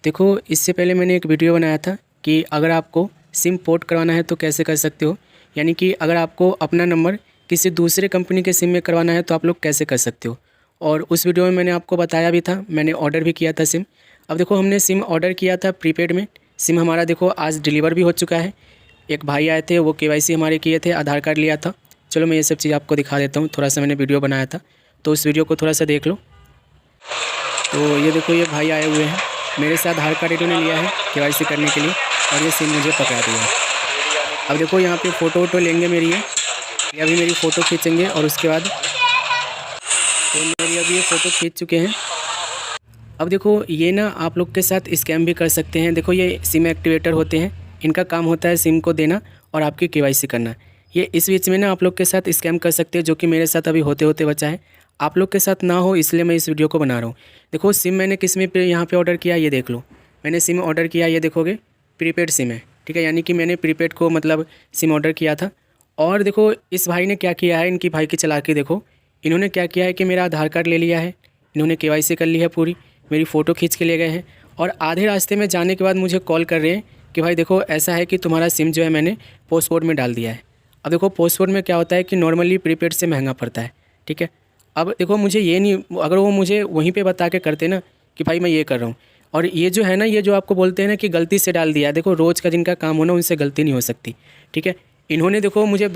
देखो, इससे पहले मैंने एक वीडियो बनाया था कि अगर आपको सिम पोर्ट करवाना है तो कैसे कर सकते हो। यानी कि अगर आपको अपना नंबर किसी दूसरे कंपनी के सिम में करवाना है तो आप लोग कैसे कर सकते हो। और उस वीडियो में मैंने आपको बताया भी था, मैंने ऑर्डर भी किया था सिम। अब देखो, हमने सिम ऑर्डर किया था प्रीपेड में। सिम हमारा देखो आज डिलीवर भी हो चुका है। एक भाई आए थे, वो केवाईसी हमारे किए थे, आधार कार्ड लिया था। चलो मैं ये सब चीज़ आपको दिखा देता हूँ। थोड़ा सा मैंने वीडियो बनाया था तो उस वीडियो को थोड़ा सा देख लो। तो ये देखो, ये भाई आए हुए हैं, मेरे से आधार कार्ड इन्होंने लिया है केवाईसी करने के लिए और ये सिम मुझे पकड़ा दिया है। अब देखो, यहाँ पे फ़ोटो वोटो लेंगे मेरी, ये अभी मेरी फ़ोटो खींचेंगे और उसके बाद तो मेरी अभी ये फ़ोटो खींच चुके हैं। अब देखो, ये ना आप लोग के साथ स्कैम भी कर सकते हैं। देखो, ये सिम एक्टिवेटर होते हैं, इनका काम होता है सिम को देना और आपकी केवाईसी करना। ये इस बीच में ना आप लोग के साथ स्कैम कर सकते हैं, जो कि मेरे साथ अभी होते होते बचा है। आप लोग के साथ ना हो इसलिए मैं इस वीडियो को बना रहा हूँ। देखो, सिम मैंने किस में पे यहाँ पे ऑर्डर किया, ये देख लो। मैंने सिम ऑर्डर किया, ये देखोगे प्रीपेड सिम है, ठीक है। यानी कि मैंने प्रीपेड को मतलब सिम ऑर्डर किया था। और देखो, इस भाई ने क्या किया है, इनकी भाई की चालाकी देखो। इन्होंने क्या किया है कि मेरा आधार कार्ड ले लिया है, इन्होंने केवाईसी कर ली है पूरी, मेरी फ़ोटो खींच के ले गए हैं और आधे रास्ते में जाने के बाद मुझे कॉल कर रहे हैं कि भाई देखो, ऐसा है कि तुम्हारा सिम जो है मैंने पोस्टपोर्ट में डाल दिया है। अब देखो, पोस्टपोर्ट में क्या होता है कि नॉर्मली प्रीपेड से महंगा पड़ता है, ठीक है। अब देखो, मुझे ये नहीं, अगर वो मुझे वहीं पे बता के करते ना कि भाई मैं ये कर रहा हूँ, और ये जो है ना, ये जो आपको बोलते हैं ना कि गलती से डाल दिया है, देखो रोज़ का जिनका काम हो ना उनसे गलती नहीं हो सकती, ठीक है। इन्होंने देखो मुझे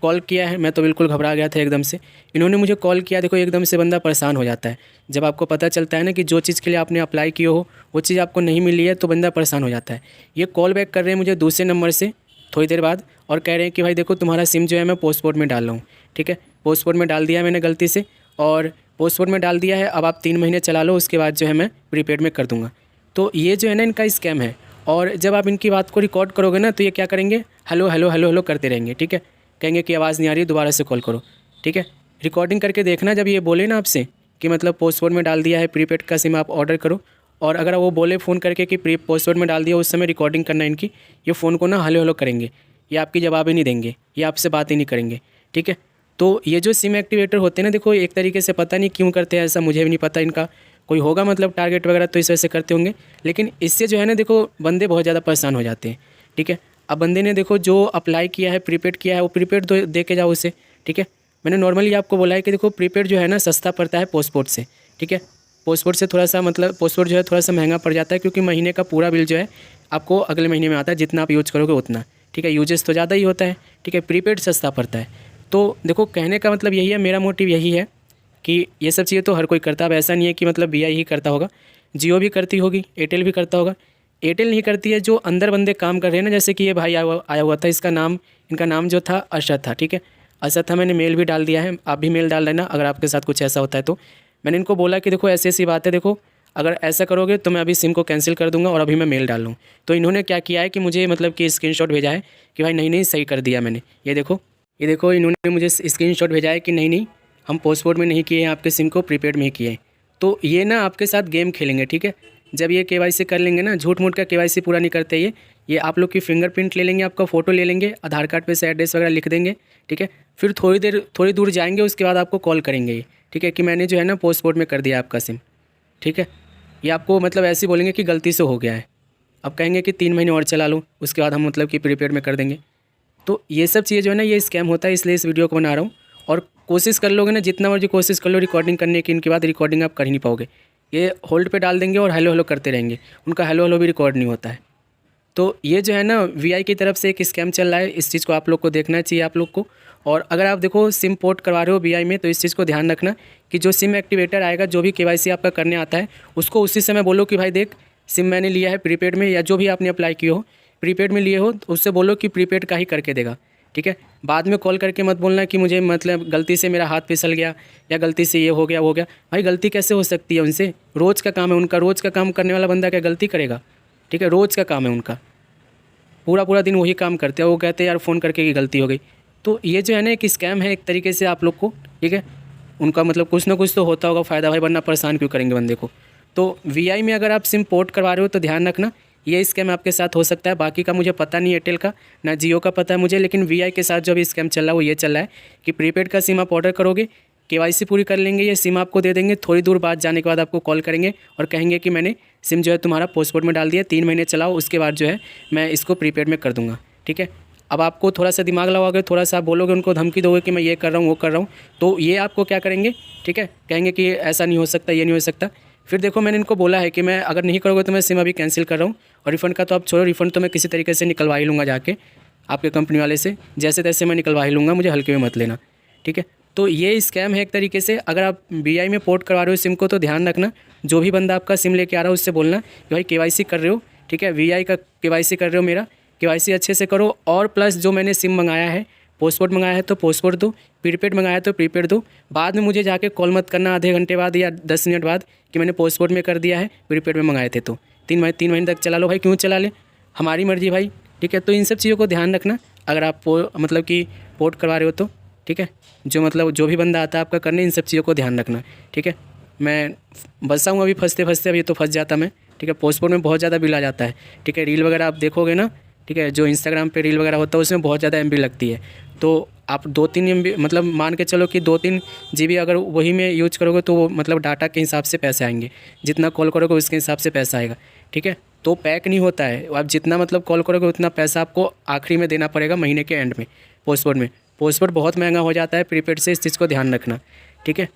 कॉल किया है, मैं तो बिल्कुल घबरा गया था एकदम से। इन्होंने मुझे कॉल किया, देखो एकदम से बंदा परेशान हो जाता है। जब आपको पता चलता है ना कि जो चीज़ के लिए आपने अप्लाई किया हो वो चीज़ आपको नहीं मिली है तो बंदा परेशान हो जाता है। ये कॉल बैक कर रहे हैं मुझे दूसरे नंबर से थोड़ी देर बाद और कह रहे हैं कि भाई देखो, तुम्हारा सिम जो है मैं पोस्टपोर्ट में डाल रहा हूँ, ठीक है। पोस्टपोर्ट में डाल दिया है मैंने गलती से, और पोस्टपोर्ट में डाल दिया है। अब आप 3 महीने चला लो, उसके बाद जो है मैं प्रीपेड में कर दूँगा। तो ये जो है ना, इनका स्कैम है। और जब आप इनकी बात को रिकॉर्ड करोगे ना तो ये क्या करेंगे, हेलो हेलो हेलो हेलो करते रहेंगे, ठीक है। कहेंगे कि आवाज़ नहीं आ रही, दोबारा से कॉल करो, ठीक है। रिकॉर्डिंग करके देखना, जब ये बोले ना आपसे कि मतलब पोस्टपोर्ट में डाल दिया है प्रीपेड का सिम, आप ऑर्डर करो। और अगर वो बोले फ़ोन करके कि प्री पोस्टपोर्ट में डाल दिया, उस समय रिकॉर्डिंग करना इनकी। ये फ़ोन को ना हेलो हेलो करेंगे, ये आपकी जवाब ही नहीं देंगे, ये आपसे बात ही नहीं करेंगे, ठीक है। तो ये जो सिम एक्टिवेटर होते हैं ना, देखो एक तरीके से पता नहीं क्यों करते हैं ऐसा, मुझे भी नहीं पता। इनका कोई होगा मतलब टारगेट वगैरह, तो इस वजह से करते होंगे। लेकिन इससे जो है ना, देखो बंदे बहुत ज़्यादा परेशान हो जाते हैं, ठीक है। अब बंदे ने देखो जो अप्लाई किया है, प्रीपेड किया है, वो प्रीपेड तो दे के जाओ उसे, ठीक है। मैंने नॉर्मली आपको बोला है कि देखो प्रीपेड जो है ना सस्ता पड़ता है पोस्टपोर्ट से, ठीक है। पोस्टपोर्ट से थोड़ा सा मतलब पोस्टपोर्ट जो है थोड़ा सा महंगा पड़ जाता है, क्योंकि महीने का पूरा बिल जो है आपको अगले महीने में आता है, जितना आप यूज़ करोगे उतना, ठीक है। यूजेस तो ज़्यादा ही होता है, ठीक है। प्रीपेड सस्ता पड़ता है। तो देखो, कहने का मतलब यही है, मेरा मोटिव यही है कि ये सब चीज़ें तो हर कोई करता है। अब ऐसा नहीं है कि मतलब वी आई ही करता होगा, जियो भी करती होगी, एयरटेल भी करता होगा। एयरटेल नहीं करती है, जो अंदर बंदे काम कर रहे हैं ना, जैसे कि ये भाई आया हुआ था, इनका नाम जो था अरशद था, ठीक है। अरशद था, मैंने मेल भी डाल दिया है, आप भी मेल डाल देना अगर आपके साथ कुछ ऐसा होता है तो। मैंने इनको बोला कि देखो ऐसी ऐसी बात है, देखो अगर ऐसा करोगे तो मैं अभी सिम को कैंसिल कर दूंगा और अभी मैं मेल डाल लूँ। तो इन्होंने क्या किया है कि मुझे मतलब कि स्क्रीनशॉट भेजा है कि भाई नहीं नहीं सही कर दिया मैंने। ये देखो इन्होंने मुझे स्क्रीनशॉट भेजा है कि नहीं नहीं, हम पोस्टपोर्ट में नहीं किए हैं आपके सिम को, प्रीपेड में ही किए हैं। तो ये ना आपके साथ गेम खेलेंगे, ठीक है। जब ये केवाईसी कर लेंगे ना, झूठ मूठ का केवाईसी पूरा नहीं करते ये आप लोग की फिंगरप्रिंट ले लेंगे, आपका फ़ोटो ले लेंगे, आधार कार्ड पे से एड्रेस वगैरह लिख देंगे, ठीक है। फिर थोड़ी दूर जाएंगे, उसके बाद आपको कॉल करेंगे ये, ठीक है, कि मैंने जो है ना पोस्टपोर्ट में कर दिया आपका सिम, ठीक है। ये आपको मतलब ऐसे ही बोलेंगे कि गलती से हो गया है। अब कहेंगे कि 3 महीने और चला लो, उसके बाद हम मतलब कि प्रीपेड में कर देंगे। तो ये सब चीज़ें जो है ना, ये स्कैम होता है, इसलिए इस वीडियो को बना रहा हूँ। और कोशिश कर लोगे ना, जितना मर्जी कोशिश कर लो रिकॉर्डिंग करने की, इनके बाद रिकॉर्डिंग आप कर ही नहीं पाओगे। ये होल्ड पे डाल देंगे और हेलो हेलो करते रहेंगे, उनका हेलो हेलो भी रिकॉर्ड नहीं होता है। तो ये जो है ना, वीआई की तरफ से एक स्कैम चल रहा है, इस चीज़ को आप लोग को देखना चाहिए आप लोग को। और अगर आप देखो सिम पोर्ट करवा रहे हो वीआई में, तो इस चीज़ को ध्यान रखना कि जो सिम एक्टिवेटर आएगा, जो भी केवाईसी आपका करने आता है, उसको उसी समय बोलो कि भाई देख, सिम मैंने लिया है प्रीपेड में, या जो भी आपने अप्लाई किए हो प्रीपेड में लिए हो, तो उससे बोलो कि प्रीपेड का ही करके देगा, ठीक है। बाद में कॉल करके मत बोलना कि मुझे मतलब गलती से मेरा हाथ फिसल गया या गलती से ये हो गया वो हो गया। भाई गलती कैसे हो सकती है उनसे, रोज़ का काम है उनका, रोज़ का काम करने वाला बंदा क्या गलती करेगा, ठीक है। रोज़ का काम है उनका, पूरा पूरा दिन वही काम करते हैं। वो कहते हैं यार फ़ोन करके कि गलती हो गई। तो ये जो है ना, एक स्कैम है एक तरीके से आप लोग को, ठीक है। उनका मतलब कुछ ना कुछ तो होता होगा फ़ायदा भाई, वरना परेशान क्यों करेंगे बंदे को। तो वीआई में अगर आप सिम पोर्ट करवा रहे हो तो ध्यान रखना, ये स्कैम आपके साथ हो सकता है। बाकी का मुझे पता नहीं, एयरटेल का ना जियो का पता है मुझे, लेकिन वीआई के साथ जो भी स्कैम चल रहा है वो ये चल रहा है कि प्रीपेड का सिम आप ऑर्डर करोगे, केवाईसी पूरी कर लेंगे, ये सिम आपको दे देंगे। थोड़ी दूर बाद जाने के बाद आपको कॉल करेंगे और कहेंगे कि मैंने सिम जो है तुम्हारा पोस्टपोर्ट में डाल दिया, 3 महीने चलाओ, उसके बाद जो है मैं इसको प्रीपेड में कर दूँगा। ठीक है, अब आपको थोड़ा सा दिमाग लगाओगे, थोड़ा सा बोलोगे, उनको धमकी दोगे कि मैं ये कर रहा हूँ वो कर रहा हूँ, तो ये आपको क्या करेंगे, ठीक है, कहेंगे कि ऐसा नहीं हो सकता, ये नहीं हो सकता। फिर देखो मैंने इनको बोला है कि मैं अगर नहीं करोगे तो मैं सिम अभी कैंसिल कर रहा हूँ, और रिफ़ंड का तो आप छोड़ो, रिफ़ंड तो मैं किसी तरीके से निकलवा ही लूँगा जाके आपके कंपनी वाले से, जैसे तैसे मैं निकलवा ही लूँगा, मुझे हल्के में मत लेना। ठीक है, तो ये स्कैम है एक तरीके से। अगर आप वीआई में पोर्ट करवा रहे हो सिम को तो ध्यान रखना, जो भी बंदा आपका सिम लेके आ रहा है उससे बोलना कि भाई केवाईसी कर रहे हो, ठीक है, वीआई का केवाईसी कर रहे हो, मेरा केवाईसी अच्छे से करो, और प्लस जो मैंने सिम मंगाया है, पोस्टपोर्ट मंगाया है तो पोस्टपोर्ट दो, प्रीपेड मंगाया है तो प्रीपेड दो। बाद में मुझे जाके कॉल मत करना आधे घंटे बाद या 10 मिनट बाद कि मैंने पोस्टपोर्ट में कर दिया है, प्रीपेड में मंगाए थे। तो 3 महीने तक चला लो भाई, क्यों चला ले, हमारी मर्जी भाई। ठीक है, तो इन सब चीज़ों को ध्यान रखना अगर आप मतलब कि पोर्ट करवा रहे हो तो। ठीक है, जो भी बंदा आता है आपका करने, इन सब चीज़ों को ध्यान रखना। ठीक है, मैं बसा हूँ अभी फंसते अभी तो फंस जाता मैं। ठीक है, पोस्टपोर्ट में बहुत ज़्यादा बिल आ जाता है। ठीक है, रील वगैरह आप देखोगे ना, ठीक है, जो इंस्टाग्राम पे रील वगैरह होता है उसमें बहुत ज़्यादा MB लगती है। तो आप 2-3 MB मतलब मान के चलो कि 2-3 GB अगर वही में यूज करोगे तो वो मतलब डाटा के हिसाब से पैसे आएंगे, जितना कॉल करोगे उसके हिसाब से पैसा आएगा। ठीक है, तो पैक नहीं होता है, आप जितना मतलब कॉल करोगे उतना पैसा आपको आखिरी में देना पड़ेगा, महीने के एंड में। पोस्टपोर्ट बहुत महंगा हो जाता है प्रीपेड से, इस चीज़ को ध्यान रखना। ठीक है,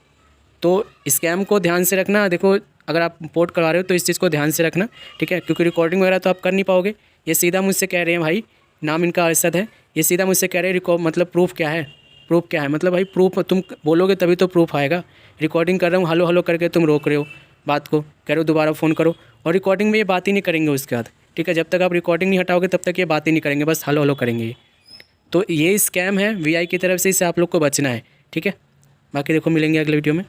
तो स्कैम को ध्यान से रखना। देखो अगर आप पोर्ट करवा रहे हो तो इस चीज़ को ध्यान से रखना। ठीक है, क्योंकि रिकॉर्डिंग वगैरह तो आप कर नहीं पाओगे। ये सीधा मुझसे कह रहे हैं भाई, नाम इनका अरशद है, ये सीधा मुझसे कह रहे हैं मतलब प्रूफ क्या है मतलब भाई प्रूफ तुम बोलोगे तभी तो प्रूफ आएगा। रिकॉर्डिंग कर रहा हूँ, हेलो हेलो करके तुम रोक रहे हो बात को, कह रहे हो दोबारा फ़ोन करो, और रिकॉर्डिंग में ये बात ही नहीं करेंगे उसके बाद। ठीक है, जब तक आप रिकॉर्डिंग नहीं हटाओगे तब तक ये बात ही नहीं करेंगे, बस हेलो हेलो करेंगे ये। तो ये स्कैम है वीआई की तरफ से, इससे आप लोग को बचना है। ठीक है, बाकी देखो मिलेंगे अगले वीडियो में।